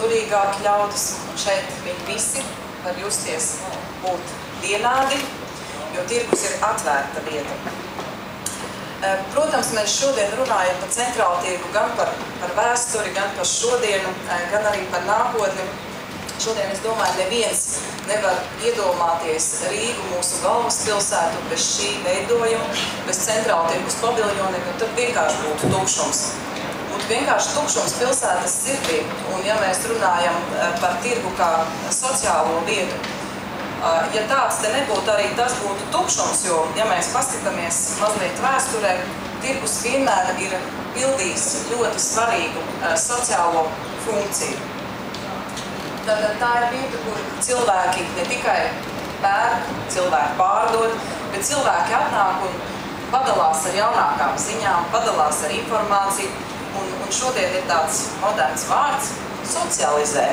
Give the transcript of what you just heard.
turīgāki ļaudis, un šeit viņi visi var justies būt vienādi, jo tirgus ir atvērta vieta. Protams, mēs šodien runājam par centrālu tirgu gan par vēsturi, gan par šodienu, gan arī par nākotni. Šodien, es domāju, neviens nevar iedomāties Rīgu, mūsu galvaspilsētu, bez šī veidojuma, bez centrāla tirgus paviljoniem, jo tad vienkārši būtu tukšums. Būtu vienkārši tukšums pilsētas sirdī, un ja mēs runājam par tirgu kā sociālo vietu, ja tāds te nebūtu, arī tas būtu tukšums, jo, ja mēs paskatāmies mazliet vēsturē, tirgus vienmēr ir pildījis ļoti svarīgu sociālo funkciju. Tātad tā ir vieta, kur cilvēki ne tikai pērk, cilvēki pārdod, bet cilvēki atnāk un padalās ar jaunākām ziņām, padalās ar informāciju, un šodien ir tāds moderns vārds – socializē.